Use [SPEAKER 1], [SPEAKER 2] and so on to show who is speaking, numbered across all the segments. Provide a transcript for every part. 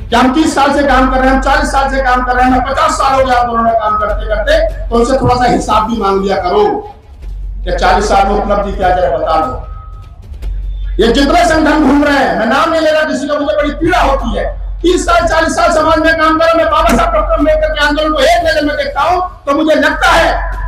[SPEAKER 1] कि हम 30 साल से काम कर रहे हैं, हम 40 साल से काम कर रहे हैं, मैं 50 साल हो गया आंदोलन में काम करते करते, तो उनसे थोड़ा सा हिसाब भी मांग लिया करो कि 40 साल में उपलब्धि क्या जाए बता दो। ये जितने संगठन घूम रहे हैं, मैं नाम नहीं ले रहा किसी का, मुझे बड़ी पीड़ा होती है। 30 साल 40 साल समाज में काम करो, मैं बाबा साहब डॉक्टर अम्बेडकर के आंदोलन को एक नजर में देखता हूं तो मुझे लगता है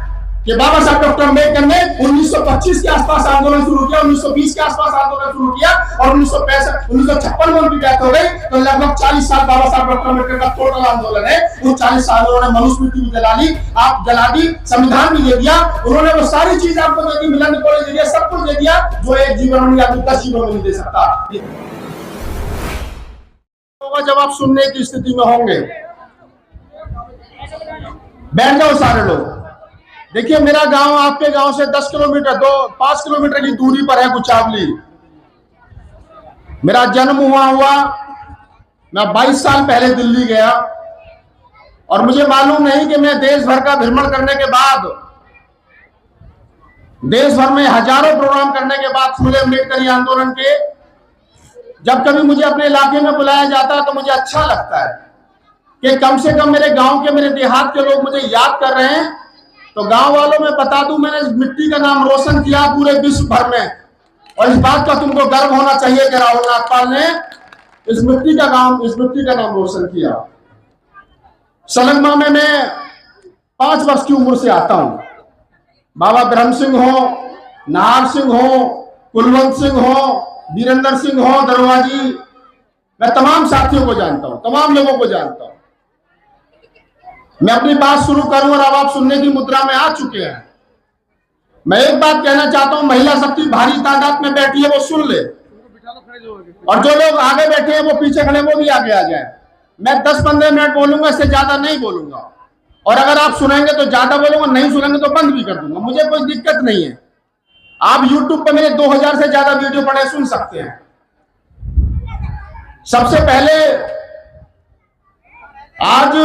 [SPEAKER 1] कि बाबा साहब डॉक्टर अम्बेडकर ने 1925 के आसपास आंदोलन शुरू किया, 1920 के आसपास आंदोलन शुरू किया और 1956 में उनकी डेथ हो गई, तो लगभग 40 साल बाबा साहब डॉक्टर अम्बेडकर का टोटल आंदोलन है। उन 40 साल उन्होंने मनुस्मृति भी जला ली, आप जला दी, संविधान भी दे दिया, उन्होंने वो सारी चीज आपको दे दी, मिलन कॉलेज दे दिया, सब कुछ दे दिया जो एक जीवन में या 10 जीवन में नहीं दे सकता। जब आप सुनने की स्थिति में होंगे, बैठ जाओ सारे लोग। देखिए मेरा गांव आपके गांव से 10 किलोमीटर 5 किलोमीटर की दूरी पर है कुचावली। मेरा जन्म हुआ मैं 22 साल पहले दिल्ली गया और मुझे मालूम नहीं कि मैं देश भर का भ्रमण करने के बाद, देश भर में हजारों प्रोग्राम करने के बाद, फूले अम्बेडकरी आंदोलन के, जब कभी मुझे अपने इलाके में बुलाया जाता है तो मुझे अच्छा लगता है कि कम से कम मेरे गांव के, मेरे देहात के लोग मुझे याद कर रहे हैं। तो गांव वालों में बता दूं, मैंने इस मिट्टी का नाम रोशन किया पूरे विश्व भर में, और इस बात का तुमको गर्व होना चाहिए कि राहुल नागपाल ने इस मिट्टी का नाम रोशन किया। सलंगमा में मैं 5 वर्ष की उम्र से आता हूं। बाबा ब्रह्म सिंह हो, नाहर सिंह हो, कुलवंत सिंह हो, वीरेंद्र सिंह हो, दरवाजी, मैं तमाम साथियों को जानता हूं, तमाम लोगों को जानता हूं। मैं अपनी बात शुरू करूं और अब आप सुनने की मुद्रा में आ चुके हैं। मैं एक बात कहना चाहता हूं, महिला शक्ति भारी तादाद में बैठी है, वो सुन ले, और जो लोग आगे बैठे हैं वो पीछे खड़े, वो भी आगे आ जाए। मैं 10-15 मिनट बोलूंगा, इससे ज्यादा नहीं बोलूंगा, और अगर आप सुनेंगे तो ज्यादा बोलूंगा, नहीं सुनेंगे तो बंद भी कर दूंगा, मुझे कोई दिक्कत नहीं है। आप YouTube पे मेरे 2000 से ज्यादा वीडियो पड़े, सुन सकते हैं। सबसे पहले आज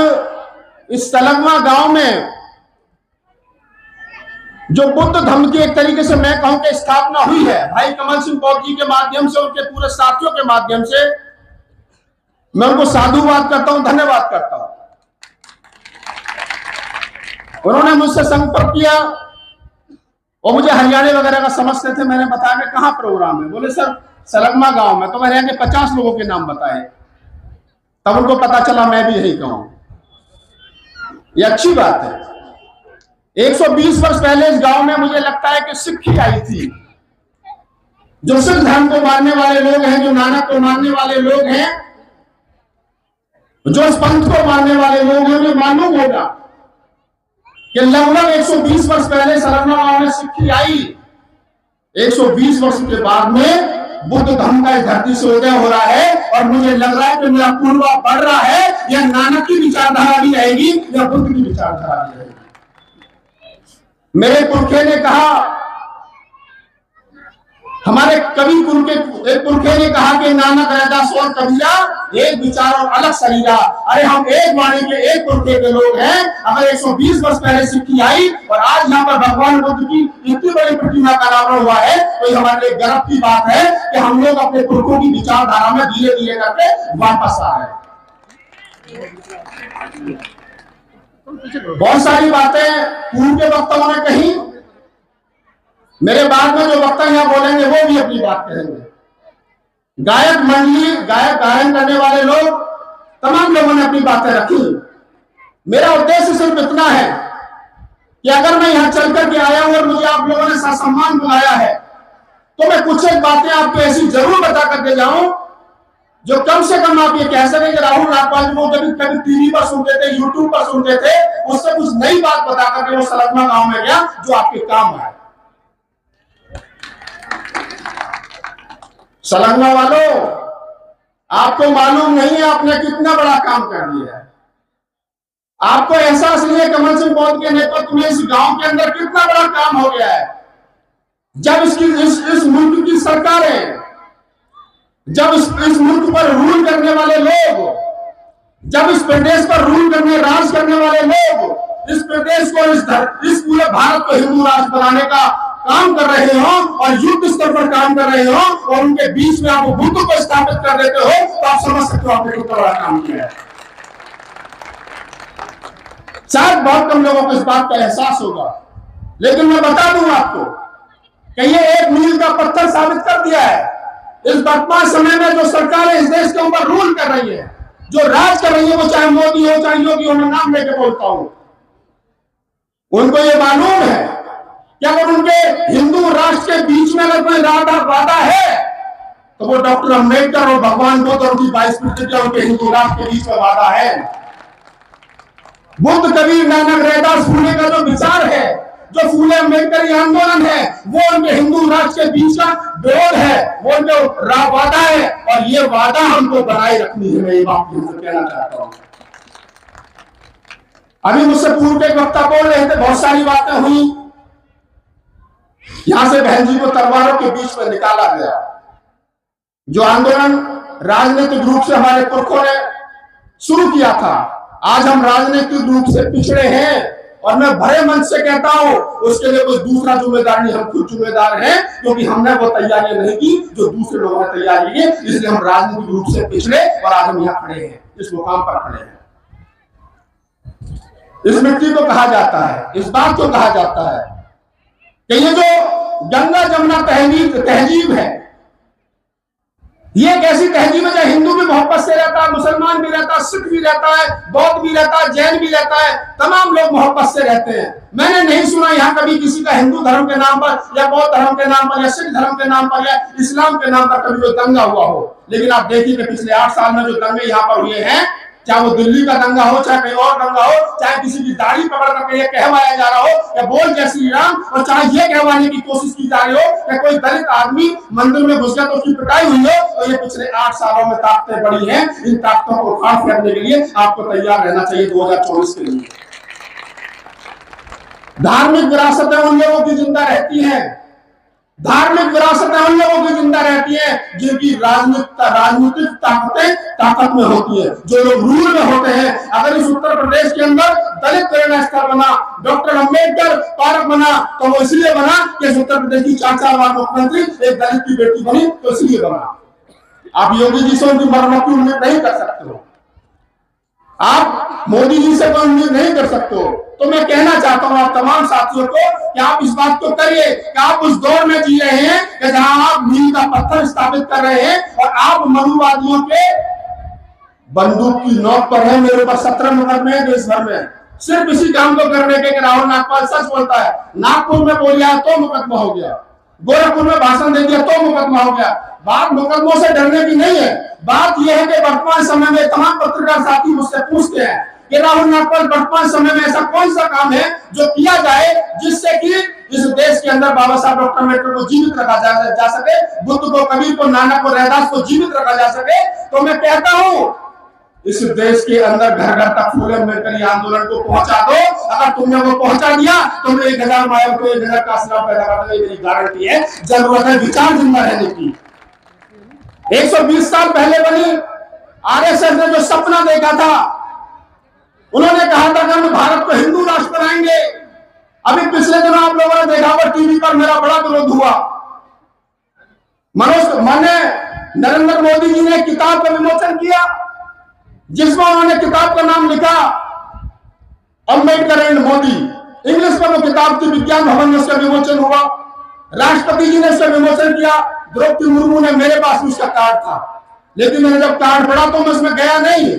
[SPEAKER 1] इस सलंगमा गांव में जो बुद्ध धर्म की एक तरीके से मैं कहूं कि स्थापना हुई है, भाई कमल सिंह पौध जी के माध्यम से, उनके पूरे साथियों के माध्यम से, मैं उनको साधुवाद करता हूं, धन्यवाद करता हूं। उन्होंने मुझसे संपर्क किया और मुझे हरियाणा वगैरह का समझते थे। मैंने बताया कि कहां प्रोग्राम है, बोले सर सलंगमा गांव में। तो मैंने यहाँ के 50 लोगों के नाम बताए, तब उनको पता चला मैं भी यही कहूं। ये अच्छी बात है। 120 वर्ष पहले इस गांव में मुझे लगता है कि सिख ही आई थी। जो सिख धर्म को मानने वाले लोग हैं, जो नानक को मानने वाले लोग हैं, जो इस पंथ को मानने वाले लोग हैं, उन्हें मालूम होगा कि लगभग 120 वर्ष पहले सलंगमा गांव में सिक्खी आई। 120 वर्ष के बाद में बुद्ध धर्म का इस धरती से उदय हो रहा है, और मुझे लग रहा है कि मेरा पूर्वा बढ़ रहा है। या नानक की विचारधारा भी रहेगी या बुद्ध की विचारधारा भी रहेगी। मेरे पुरखे ने कहा, हमारे कवि पुरखे ने कहा कि नानक रैदास और कबीरा एक विचार और अलग शरीरा। अरे हम एक वाणी के, एक पुरखे के लोग हैं। अगर 120 वर्ष पहले सिक्खी आई और आज यहाँ पर भगवान बुद्ध की इतनी बड़ी प्रतिमा का अनावरण हुआ है, तो ये हमारे लिए गर्व की बात है कि हम लोग अपने पुरखों की विचारधारा में धीरे धीरे करके वापस आ रहे हैं। बहुत सारी बातें पूर्व के वक्ताओं ने कही, मेरे बाद में जो वक्ता यहाँ बोलेंगे वो भी अपनी बात कहेंगे। गायक मंडली, गायक गायन करने वाले लोग, तमाम लोगों ने अपनी बातें रखी। मेरा उद्देश्य सिर्फ इतना है कि अगर मैं यहाँ चल करके आया हूं और मुझे आप लोगों ने ससम्मान बुलाया है, तो मैं कुछ एक बातें आपको ऐसी जरूर बता करके जाऊं जो कम से कम आप ये कह सकें कि राहुल नागपाल जी को कभी टीवी पर सुनते थे, यूट्यूब पर सुनते थे, उससे कुछ नई बात बता करके वो सलंगमा गांव में गया जो आपके काम आए। सलंगमा वालों, आपको मालूम नहीं है आपने कितना बड़ा काम कर दिया है। आपको एहसास नहीं है कमल सिंह पौध के नेतृत्व में इस गांव के अंदर कितना बड़ा काम हो गया है। जब इस मुल्क की सरकारें, जब इस मुल्क पर रूल करने वाले लोग, जब इस प्रदेश पर रूल करने, राज करने वाले लोग इस प्रदेश को, इस पूरे भारत को हिंदू राष्ट्र बनाने का काम कर रहे हो और युद्ध स्तर पर काम कर रहे हो और उनके बीच में आप बुद्ध को स्थापित कर देते हो, तो आप समझ सकते हो आपने कितना बड़ा काम किया है। शायद बहुत कम लोगों को इस बात का एहसास होगा, लेकिन मैं बता दूं आपको कि ये एक मील का पत्थर साबित कर दिया है। इस वर्तमान समय में जो सरकारें इस देश के ऊपर रूल कर रही है, जो राज कर रही है, वो चाहे मोदी हो चाहे योगी हो, मैं नाम लेके बोलता हूं, उनको ये मालूम है कि अगर उनके हिंदू राष्ट्र के बीच में अगर कोई वादा है तो वो डॉक्टर अंबेडकर और भगवान बुद्ध और उनकी 22 प्रतिज्ञा उनके हिंदू राष्ट्र के बीच में वादा है। बुद्ध, कबीर, नानक, रैदास, फूले का जो विचार है, जो फूले अंबेडकर आंदोलन है, वो उनके हिंदू राष्ट्र के बीच का विरोध है, वो उनका वादा है और ये वादा हमको बनाए रखनी है। मैं ये बात कहना चाहता हूं। अभी मुझसे पूर्व के वक्ता बोल रहे थे, बहुत सारी बातें हुई, यहां से बहन जी को तलवारों के बीच में निकाला गया। जो आंदोलन राजनीतिक रूप से हमारे पुरखों ने शुरू किया था, आज हम राजनीतिक रूप से पिछड़े हैं और मैं भरे मन से कहता हूं उसके लिए कोई दूसरा जिम्मेदार नहीं, हम खुद जिम्मेदार हैं, क्योंकि हमने वो तैयारी नहीं की जो दूसरे लोगों ने तैयारी की, इसलिए हम राजनीतिक रूप से पिछड़े और आज हम यहाँ खड़े हैं, इस मुकाम पर खड़े हैं। इस मिट्टी को कहा जाता है, इस बात को कहा जाता है कि ये जो गंगा जमुना तहजीब है, ये एक ऐसी तहजीब है जहाँ हिंदू भी मोहब्बत से रहता है, मुसलमान भी रहता है, सिख भी रहता है, बौद्ध भी रहता है, जैन भी रहता है, तमाम लोग मोहब्बत से रहते हैं। मैंने नहीं सुना यहाँ कभी किसी का हिंदू धर्म के नाम पर या बौद्ध धर्म के नाम पर या सिख धर्म के नाम पर या इस्लाम के नाम पर कभी कोई दंगा हुआ हो। लेकिन आप देखिए कि पिछले 8 साल में जो दंगे यहाँ पर हुए हैं, चाहे वो दिल्ली का दंगा हो, चाहे कहीं और दंगा हो, चाहे किसी की दाढ़ी पकड़ करके ये कहवाया जा रहा हो या बोल जय श्री राम, और चाहे ये कहवाने की कोशिश की जा रही हो कि कोई दलित आदमी मंदिर में घुस गया तो उसकी पिटाई हुई हो, तो ये पिछले 8 सालों में ताकतें बढ़ी हैं। इन ताकतों को खास करने के लिए आपको तैयार रहना चाहिए 2024 के लिए। धार्मिक विरासतें उन लोगों की जिंदा रहती हैं, धार्मिक विरासतें उन लोगों की जिंदा रहती है जिनकी राजनीतिक ताकत में होती है, जो लोग रूल में होते हैं। अगर इस उत्तर प्रदेश के अंदर दलित प्रेरणा स्थल बना, डॉक्टर अंबेडकर पार्क बना, तो वो इसलिए बना कि इस उत्तर प्रदेश की 4 बार मुख्यमंत्री एक दलित की बेटी बनी, तो इसलिए बना। आप योगी जी से उनकी मरम्मत की उम्मीद नहीं कर सकते हो, आप मोदी जी से कोई उम्मीद नहीं कर सकते हो। तो मैं कहना चाहता हूं आप तमाम साथियों को कि आप इस बात को करिए कि आप उस दौर में जी रहे हैं कि जहां आप मील का पत्थर स्थापित कर रहे हैं और आप मनुवादियों के बंदूक की नोक पर है। मेरे ऊपर 17 मुकदमे हैं देश भर में, सिर्फ इसी काम को करने के। राहुल नागपाल सच बोलता है, नागपुर में बोल गया तो मुकदमा हो गया, गोरखपुर में भाषण दे दिया तो मुकदमा हो गया। बात मुकदमों से डरने की नहीं है, बात यह है कि वर्तमान समय में तमाम पत्रकार साथी मुझसे पूछते हैं कि राहुल नागपाल वर्तमान समय में ऐसा कौन सा काम है जो किया जाए जिससे कि इस देश के अंदर बाबा साहब डॉक्टर अम्बेडकर को जीवित रखा जा सके, बुद्ध को, कबीर को, नानक को, रैदास को जीवित रखा जा सके। तो मैं कहता हूं इस देश के अंदर घर घर तक फूले अम्बेडकर आंदोलन को पहुंचा दो। अगर तुमने वो पहुंचा दिया तो 1000 माया को 1000 का असला पैदा कर देंगे, मेरी गारंटी है। जरूरत है विचार जिंदा रहने की। 120 साल पहले बनी आरएसएस ने जो सपना देखा था, उन्होंने कहा था कि हम भारत को हिंदू राष्ट्र बनाएंगे। अभी पिछले दिनों आप लोगों ने देखा होगा टीवी पर मेरा बड़ा विरोध हुआ। नरेंद्र मोदी जी ने किताब का विमोचन किया जिसमें उन्होंने किताब का नाम लिखा अम्बेडकर एंड मोदी। इंग्लिश में वो किताब थी, विज्ञान भवन में उसका विमोचन हुआ, राष्ट्रपति जी ने उसका विमोचन किया, द्रौपदी मुर्मू ने, मेरे पास उसका कार्ड था, लेकिन मैंने जब कार्ड पढ़ा तो मैं उसमें गया नहीं।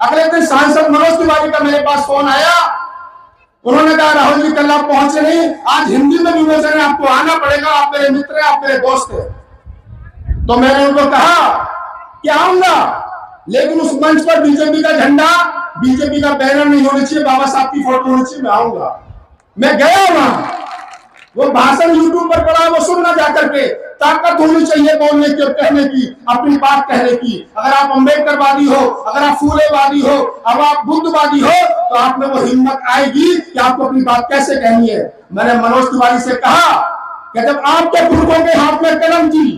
[SPEAKER 1] अगले दिन सांसद मनोज तिवारी का मेरे पास फोन आया, उन्होंने कहा राहुल जी कल आप पहुंचे नहीं, आज हिंदी में विमोचन है, आपको आना पड़ेगा, आप मेरे मित्र हैं, आप मेरे दोस्त हैं। तो मैंने उनको कहा कि आऊंगा, लेकिन उस मंच पर बीजेपी का झंडा, बीजेपी का बैनर नहीं होना चाहिए, बाबा साहब की फोटो होनी चाहिए। मैं आऊंगा। मैं गया वहां, वो भाषण यूट्यूब पर पड़ा, वो सुनना जाकर के। ताकत होनी चाहिए बोलने की और कहने की, अपनी बात कहने की। अगर आप अम्बेडकरवादी हो, अगर आप फूलेवादी हो, अब आप बुद्धवादी हो, तो आप में वो हिम्मत आएगी कि आपको अपनी बात कैसे कहनी है। मैंने मनोज तिवारी से कहा कि जब आपके पुरखों के हाथ में कलम थी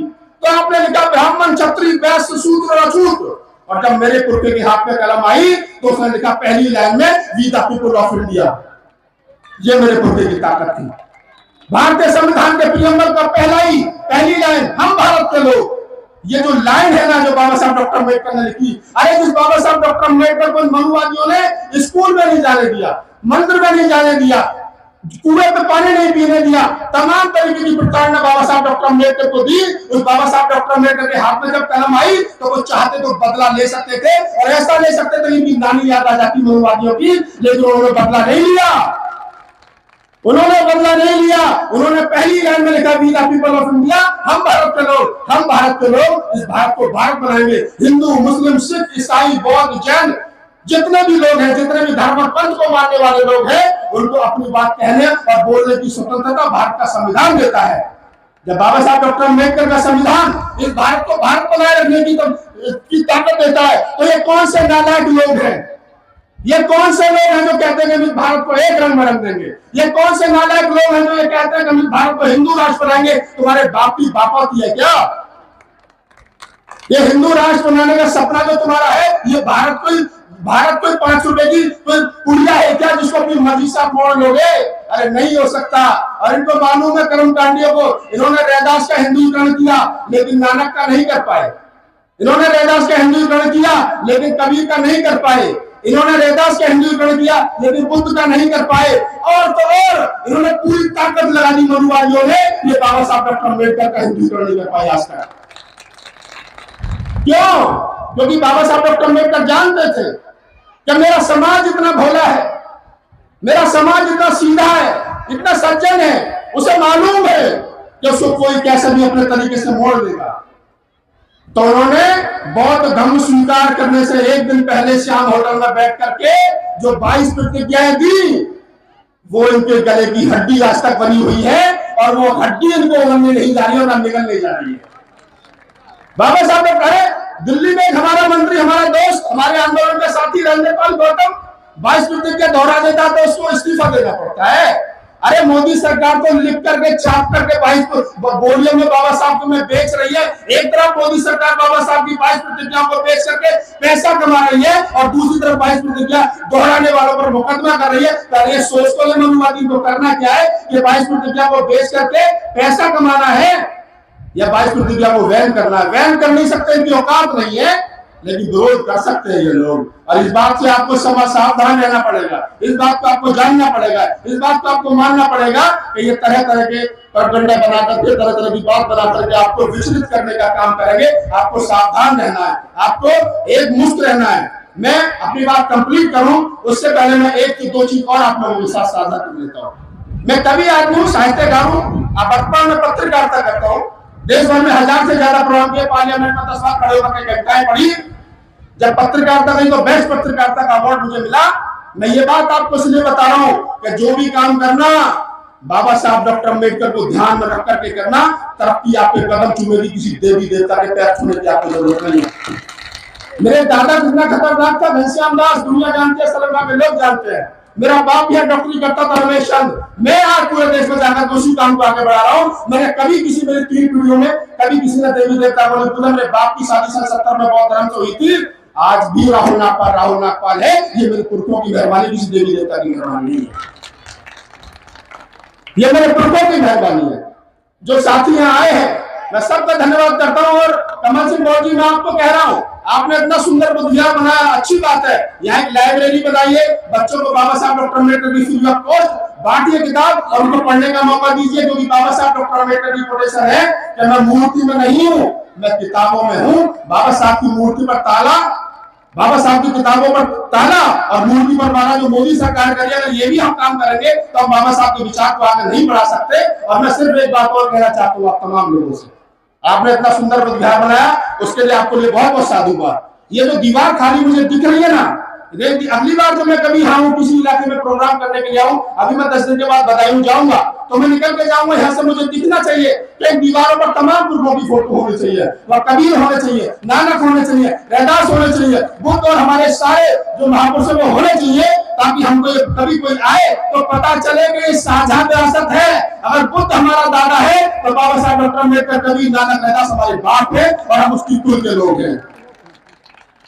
[SPEAKER 1] तो आपने लिखा ब्राह्मण, क्षत्रिय, वैश्य, शूद्र, अछूत, और जब मेरे पुरखे के हाथ में कलम आई तो उसने लिखा पहली लाइन में we the people of India. ये मेरे पुरखे की ताकत थी। भारतीय संविधान के प्रियम्बल का पहली लाइन, हम भारत के लोग, ये जो लाइन है ना जो बाबा साहब डॉक्टर अम्बेडकर ने लिखी, अरे जिस बाबा साहब डॉक्टर अम्बेडकर को मनुवादियों ने स्कूल में नहीं जाने दिया, मंदिर में नहीं जाने दिया, कुएं पे पानी नहीं पीने दिया, तमाम तरीके की प्रताड़ना बाबा साहब डॉक्टर अम्बेडकर को दी। उस बाबा साहब डॉक्टर अम्बेडकर के हाथ में जब कलम आई तो वो चाहते तो बदला ले सकते थे और ऐसा ले सकते थे कि नानी याद आ जाती मनुवादियों की, लेकिन उन्होंने बदला नहीं लिया। उन्होंने बदला नहीं लिया। उन्होंने पहली लाइन में लिखा, we the people of India, हम भारत के लोग, हम भारत के लोग इस भारत को भारत बनाएंगे। हिंदू, मुस्लिम, सिख, ईसाई, बौद्ध, जैन, जितने भी लोग हैं, जितने भी धर्म और पंथ को मानने वाले लोग हैं, उनको अपनी बात कहने और बोलने की स्वतंत्रता भारत का संविधान देता है। जब बाबा साहब डॉक्टर अम्बेडकर का संविधान इस भारत को भारत बनाए रखने की ताकत देता है, तो ये कौन से नालायक लोग हैं, ये कौन से लोग हैं जो कहते हैं कि भारत को एक रंग में रंग देंगे? ये कौन से नालायक लोग हैं जो ये कहते हैं कि भारत को हिंदू राष्ट्र बनाएंगे? तुम्हारे बाप की बापौती है क्या? ये हिंदू राष्ट्र बनाने का सपना जो तुम्हारा है, ये भारत को 5 रुपए की पुड़िया है क्या जिसको अपनी मर्जी से मोड़ लोगे? अरे नहीं हो सकता। और इनको मालूम है कर्मकांडियों को, इन्होंने रैदास का हिंदुईकरण किया लेकिन नानक का नहीं कर पाए। इन्होंने रैदास का हिंदुईकरण किया लेकिन कबीर का नहीं कर पाए। इन्होंने रैदास का हिंदुईकरण किया लेकिन बुद्ध का नहीं कर पाए। और तो और इन्होंने पूरी ताकत लगा दी मनुवादियों ने, ये बाबा साहब डॉक्टर अम्बेडकर का हिंदुईकरण नहीं कर पाए आज तक। क्यों? क्योंकि बाबा साहब डॉक्टर अम्बेडकर जानते थे कि मेरा समाज इतना भोला है, मेरा समाज इतना सीधा है, इतना सज्जन है, उसे मालूम है कि उसको कोई कैसे भी अपने तरीके से मोड़ देगा। तो उन्होंने बौद्ध धर्म स्वीकार करने से एक दिन पहले श्याम होटल में बैठ करके जो 22 प्रतिज्ञाएं दी, वो इनके गले की हड्डी आज तक बनी हुई है और वो हड्डी इनको उगलने नहीं जा रही है और निकलने जा रही है। बाबा साहब ने कहे, दिल्ली में हमारा मंत्री, हमारा दोस्त, हमारे आंदोलन का साथी राज्यपाल गौतम 22 प्रतिज्ञा दोहरा देता तो उसको इस्तीफा देना पड़ता है। अरे मोदी सरकार तो लिख करके छाप करके 22 बोलियों में बाबा साहब को में बेच रही है। एक तरफ मोदी सरकार बाबा साहब की 22 प्रतिज्ञाओं को बेच करके पैसा कमा रही है और दूसरी तरफ 22 प्रतिज्ञा दोहराने वालों पर मुकदमा कर रही है। तो ये सोच को मनुवादी को करना क्या है कि 22 प्रतिज्ञा को बेच करके पैसा कमाना है या 22 प्रतिज्ञा को वैन करना है? वैन कर नहीं सकते, इनकी औकात नहीं है, लेकिन विरोध कर सकते हैं ये लोग। और इस बात से आपको सावधान रहना पड़ेगा, इस बात को आपको जानना पड़ेगा, इस बात को आपको मानना पड़ेगा कि ये तरह तरह के प्रगंडा बना करके, तरह तरह की बात बना करके आपको विचलित करने का काम करेंगे। आपको सावधान रहना है, आपको एक मुक्त रहना है। मैं अपनी बात कंप्लीट करूं उससे पहले मैं एक की दो चीज और आप लोगों के साथ साझा कर लेता हूं। मैं कवि आदमी हूं, साहित्यकार हूं, वर्तमान में पत्रकारिता करता हूं। देश भर में 1000 से ज्यादा प्रोग्राम किए, पार्लियामेंट में 10 बार खड़े होकर कविताएं पढ़ी। जब पत्रकारिता नहीं तो बेस्ट पत्रकारिता का अवार्ड मुझे मिला। मैं ये बात आपको इसलिए बता रहा हूं कि जो भी काम करना बाबा साहब डॉक्टर अम्बेडकर को ध्यान में रख करके करना, तरक्की आपके कदम चूमेगी, किसी देवी देवता के पैर छूने की आपको जरूरत नहीं है। मेरे दादा कितना खतरनाक था, घनश्याम दास, दुनिया जानती है, सलमा के लोग जानते हैं। मेरा बाप भी डॉक्टरी करता था, रमेश चंद। मैं आज पूरे देश में जाकर दूसरी काम को आगे बढ़ा रहा हूं। मैंने कभी किसी, मेरी 3 पीढ़ियों में कभी किसी ने देवी देवता को नहीं बोला। मेरे बाप की शादी 70 में बौद्ध धर्म से हुई थी। आज भी राहुल नागपाल है, ये मेरे पुरखों की मेहरबानी, किसी देवी देवता की मेहरबानी नहीं है, ये मेरे पुरखों की मेहरबानी है। जो साथी यहाँ आए हैं मैं सबका धन्यवाद करता हूँ। और कमल सिंह गौर जी, मैं आपको कह रहा हूँ, आपने इतना सुंदर बुद्धियार बनाया, अच्छी बात है। यहाँ एक लाइब्रेरी बनाइए, बच्चों को बाबा साहब डॉक्टर अम्बेडकर की फ्री ऑफ कॉस्ट बांटिए किताब और उनको पढ़ने का मौका दीजिए। क्योंकि बाबा साहब डॉक्टर अम्बेडकर की कोटेशन है कि मैं मूर्ति में नहीं हूँ, मैं किताबों में हूँ। बाबा साहब की मूर्ति पर ताला, बाबा साहब की किताबों पर ताला और मूर्ति पर माला, जो मोदी सरकार कर रही है, अगर ये भी हम काम करेंगे तो हम बाबा साहब के विचार को आगे नहीं बढ़ा सकते। और मैं सिर्फ एक बात और कहना चाहता हूँ आप तमाम लोगों से, आपने इतना सुंदर बुद्धियार बनाया, उसके लिए आपको लिए बहुत बहुत साधुवाद। ये जो दीवार खाली मुझे दिख रही है ना, अगली बार जब मैं कभी आऊं, किसी इलाके में प्रोग्राम करने के लिए आऊं, अभी मैं 10 दिन के बाद बदायूं जाऊंगा, तो मैं निकल के जाऊंगा, यहाँ से मुझे दिखना चाहिए कि दीवारों पर तमाम पुरखों की फोटो होनी चाहिए, वह कबीर होने चाहिए, नानक होने चाहिए, रैदास होने चाहिए, बुद्ध और हमारे सारे जो महापुरुष वो होने चाहिए, ताकि हमको कभी कोई आए तो पता चले कि साझा विरासत है। अगर बुद्ध हमारा दादा है तो बाबा साहब डॉक्टर अम्बेडकर, कबीर, नानक, रैदास हमारे बाप है और हम उसकी कुल के लोग हैं।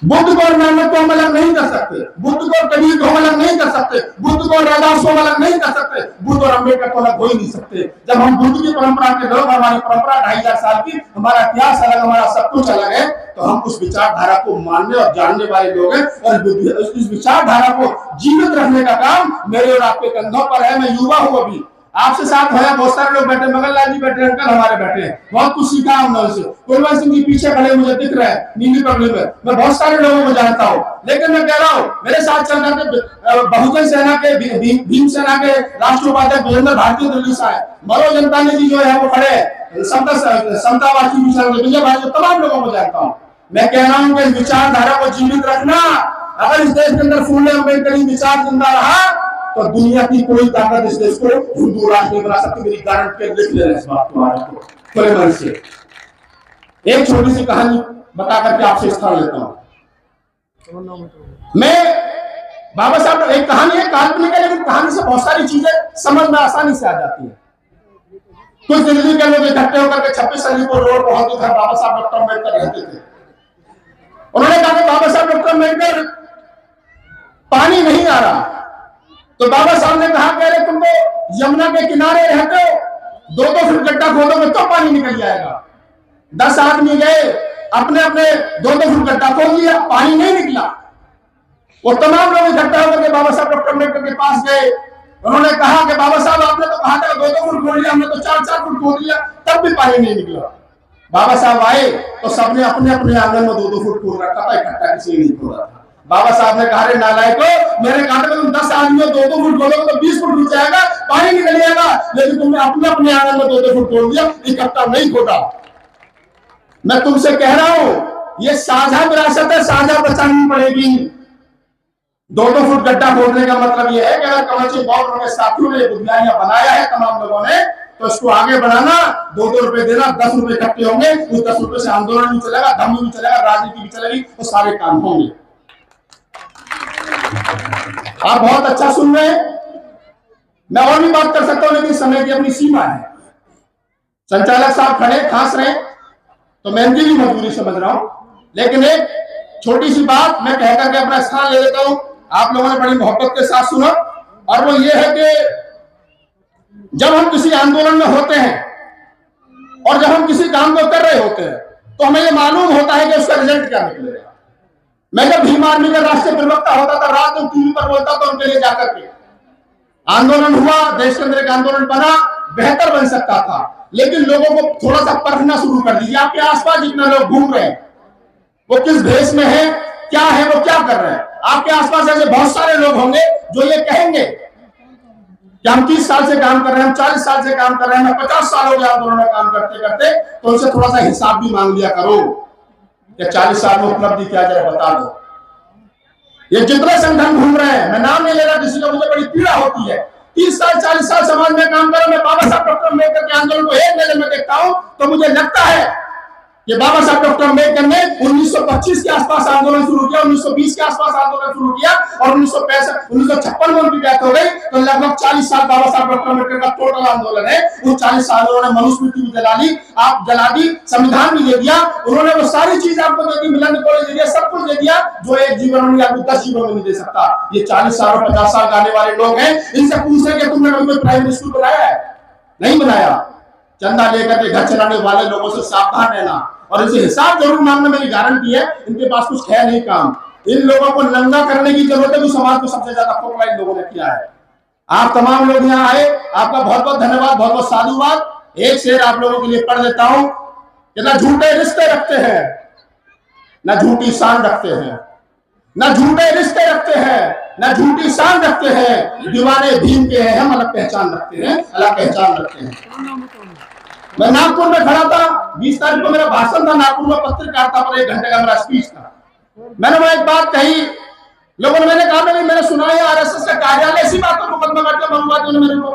[SPEAKER 1] बुद्ध को और नानक को हम अलग नहीं कर सकते, बुद्ध को और कबीर को हम अलग नहीं कर सकते, बुद्ध को और रैदास को हम अलग नहीं कर सकते, बुद्ध और अम्बेडकर को अलग हो ही नहीं सकते। जब हम बुद्ध की परंपरा के लोग, हमारी परंपरा 2500 साल की, हमारा इतिहास अलग, हमारा सब कुछ अलग है, तो हम उस विचारधारा को मानने और जानने वाले लोग हैं, और इस विचारधारा को जीवित रखने का काम मेरे और आपके कंधों पर है। मैं युवा हूं, अभी आपसे साथ है, बहुत सारे लोग बैठे, मगनलाल जी बैठे, अंकल हमारे बैठे हैं, बहुत कुछ सीखा हमने उनसे। कुलवंत सिंह जी पीछे खड़े मुझे दिख रहे हैं नीली पगड़ी में, मैं बहुत सारे लोगों को जानता हूँ, लेकिन मैं कह रहा हूँ मेरे साथ चल करके बहुजन सेना के भीम सेना के राष्ट्रीय उपाध्यक्ष वीरेंद्र भारती दिल्ली से आए, मरो जनतानी जी जो है वो खड़े हैं, समतावादी विचार विजय भाई, तमाम लोगों को जानता हूँ। मैं कह रहा हूँ कि विचारधारा को जीवित रखना, अगर इस देश के अंदर फूले अम्बेडकरी विचार जिंदा रहा तो दुनिया की कोई ताकत इस देश को हिंदू राष्ट्र नहीं बना सकती। मेरी गारंटी लिख ले इस बात को आपको खुले मन से। एक छोटी सी कहानी बता करके आपसे स्थान लेता हूं। मैं बाबा साहब, एक कहानी है, काल्पनिक है, लेकिन कहानी से बहुत सारी चीजें समझ में आसानी से आ जाती है। कुछ दिल्ली के लोग इकट्ठे होकर के 26 अलीपुर रोड पहुंचे थे, बाबा साहब डॉक्टर अम्बेडकर रहते थे। उन्होंने कहा कि बाबा साहब डॉक्टर अम्बेडकर पानी नहीं आ रहा, तो बाबा साहब ने कहा कि अरे तुम तो यमुना के किनारे रहते हो, 2-2 फुट गड्ढा खोदोगे तो पानी निकल जाएगा। 10 आदमी गए, अपने अपने 2-2 फुट गड्ढा खोद लिया, पानी नहीं निकला। वो तमाम लोग इकट्ठा होकर के बाबा साहब डॉक्टर अम्बेडकर के पास गए। उन्होंने कहा कि बाबा साहब आपने तो कहा था 2-2 फुट खोद लिया, हमने तो 4-4 फुट खोद लिया, तब भी पानी नहीं निकला। बाबा साहब आए तो सबने अपने अपने आंगन में 2-2 फुट खोद रखा था, इकट्ठा किसी नहीं खोदा था। बाबा साहब ने कहा, रे नालायको, मेरे कांटे में तुम 10 आदमी 2-2 फुट खोदोगे तो 20 फुट रुक जाएगा, पानी निकल जाएगा, लेकिन तुमने अपने अपने आंगन में 2-2 फुट खोद दिया, इकट्ठा नहीं खोदा। मैं तुमसे कह रहा हूं, ये साझा विरासत है, साझा बचानी पड़ेगी। 2-2 फुट गड्ढा खोदने का मतलब यह है कि अगर कमल सिंह बहुत के साथियों ने बुनियादियां बनाया है तमाम लोगों ने, तो इसको आगे बढ़ाना, 2-2 रुपए देना, 10 रुपए इकट्ठे होंगे, उस 10 रुपए से आंदोलन भी चलेगा, धम्म भी चलेगा, राजनीति भी चलेगी, तो सारे काम होंगे। आप बहुत अच्छा सुन रहे हैं, मैं और भी बात कर सकता हूं, लेकिन समय की अपनी सीमा है। संचालक साहब खड़े खांस रहे, तो मैं इनकी भी मजबूरी समझ रहा हूं, लेकिन एक छोटी सी बात मैं कहकर के अपना स्थान ले लेता हूं। आप लोगों ने बड़ी मोहब्बत के साथ सुना, और वो ये है कि जब हम किसी आंदोलन में होते हैं और जब हम किसी काम को कर रहे होते हैं, तो हमें ये मालूम होता है कि उसका रिजल्ट क्या निकलेगा। मैं जब भीम आर्मी का राष्ट्रीय प्रवक्ता होता था, रात में टीवी पर बोलता था उनके लिए जाकर के, आंदोलन हुआ, देश के अंदर एक आंदोलन बना, बेहतर बन सकता था, लेकिन लोगों को थोड़ा सा परखना शुरू कर दीजिए। आपके आसपास जितने लोग घूम रहे हैं, वो किस भेष में है, क्या है, वो क्या कर रहे हैं। आपके आसपास ऐसे बहुत सारे लोग होंगे जो ये कहेंगे कि हम 30 साल से काम कर रहे हैं, हम 40 साल से काम कर रहे हैं, 50 साल हो गए आंदोलन में काम करते करते, तो उनसे थोड़ा सा हिसाब भी मांग लिया करो कि 40 साल में उपलब्धि क्या जरा बता दो। ये जितने संगठन घूम रहे हैं, मैं नाम नहीं ले रहा किसी को, मुझे बड़ी पीड़ा होती है। 30 साल 40 साल समाज में काम करो, मैं बाबा साहब डॉक्टर अम्बेडकर के आंदोलन को एक नजर में देखता हूं, तो मुझे लगता है कि बाबा साहब डॉक्टर अम्बेडकर ने 1925 के आसपास आंदोलन शुरू किया, 1920 के आसपास आंदोलन शुरू किया, और 1956 में उनकी डेथ हो गई, तो लगभग 40 साल बाबा साहब डॉक्टर अम्बेडकर का टोटल आंदोलन है। उन 40 साल उन्होंने मनुस्मृति भी जला दी, आप जला दी, संविधान भी दे दिया, उन्होंने वो सारी चीज आपको दे दी, मिलन कॉलेज दे दिया, सब कुछ दे दिया, जो एक जीवन में आपको 10 जीवन में नहीं दे सकता। ये 40 साल और 50 साल गाने वाले लोग हैं, इनसे पूछे कि तुमने कभी प्राइवेट स्कूल बनाया है? नहीं बनाया। चंदा लेकर के घर चलाने वाले लोगों से सावधान रहना, और इनसे हिसाब जरूर मांगना, मेरी गारंटी है इनके पास कुछ है नहीं काम। इन लोगों को नंगा करने की जरूरत है, जो समाज को सबसे ज्यादा खोखला इन लोगों ने किया है। आप तमाम लोग यहाँ आए, आपका बहुत बहुत धन्यवाद, बहुत बहुत साधुवाद। एक शेर आप लोगों के लिए पढ़ देता हूं कि ना झूठे रिश्ते रखते हैं, ना झूठी शान रखते हैं, ना झूठे रिश्ते रखते हैं, ना झूठी शान रखते हैं, दीवाने भीम के हैं, हम अलग पहचान रखते हैं, अलग पहचान रखते हैं। मैं नागपुर में खड़ा था, 20 तारीख को मेरा भाषण था, नागपुर में पत्रकारिता पर 1 घंटे का मेरा स्पीच था। मैंने वहां एक बात कही, लोगों ने, मैंने कहा मैंने सुना है आरएसएस का कार्यालय, इसी बात पर मुकदमा कर दिया मनुवादियों ने मेरे को।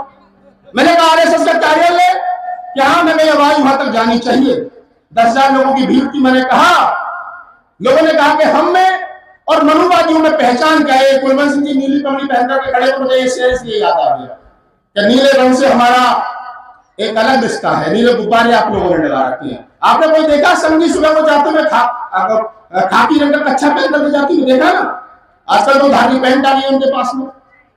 [SPEAKER 1] मैंने कहा आरएसएस का कार्यालय क्या, हमें आवाज वहां तक जानी चाहिए। 10,000 लोगों की भीड़ थी। मैंने कहा, लोगों ने कहा कि हम में और मनुवादियों में पहचान क्या है। कुलवंत सिंह जी नीली पगड़ी पहन कर खड़े, तो मुझे ये शेर इसलिए याद आ गया कि नीले रंग से हमारा एक अलग रिश्ता है। नीले गुब्बारे आप लोगों ने लगा रखे हैं। आपने कोई देखा संगी सुबह को जाते हुए खाकी रंग का कच्छा पहन करके जाती हुई देखा ना। आजकल तो धारी पैंट आ गई है उनके पास में।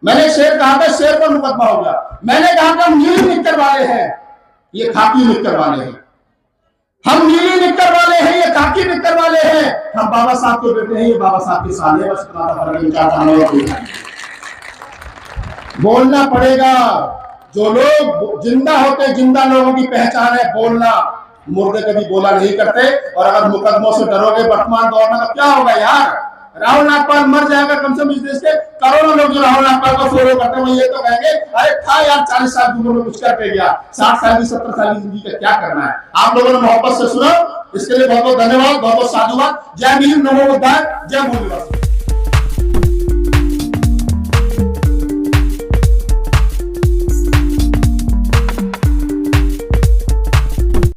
[SPEAKER 1] मैंने शेर कहा था, शेर पर मुकदमा हो गया। मैंने कहा कि हम नीली निक्कर वाले हैं, ये खाकी निक्कर वाले हैं। हम नीली निक्कर वाले हैं, ये खाकी निक्कर वाले हैं। हम बाबा साहब के बेटे हैं, ये बाबा साहब के साले। बस इतना फर्क बोलना पड़ेगा। जो लोग जिंदा होते, जिंदा लोगों की पहचान है बोलना। मुर्दे कभी बोला नहीं करते। और अगर मुकदमों से डरोगे वर्तमान दौर में तो क्या होगा यार। राहुल नागपाल मर जाएगा, कम से कम इस देश के करोड़ों लोग जो राहुल नागपाल को फॉलो करते हैं वो ये तो कहेंगे अरे था यार 40 साल की उम्र में कुछ कर पे गया, 60 साल की 70 साल की जिंदगी का क्या करना है। आप लोगों ने मोहब्बत से सुना, इसके लिए बहुत बहुत धन्यवाद, बहुत बहुत साधुवाद। जय भीम, नमो बुद्धाय, जय भूमिवासी।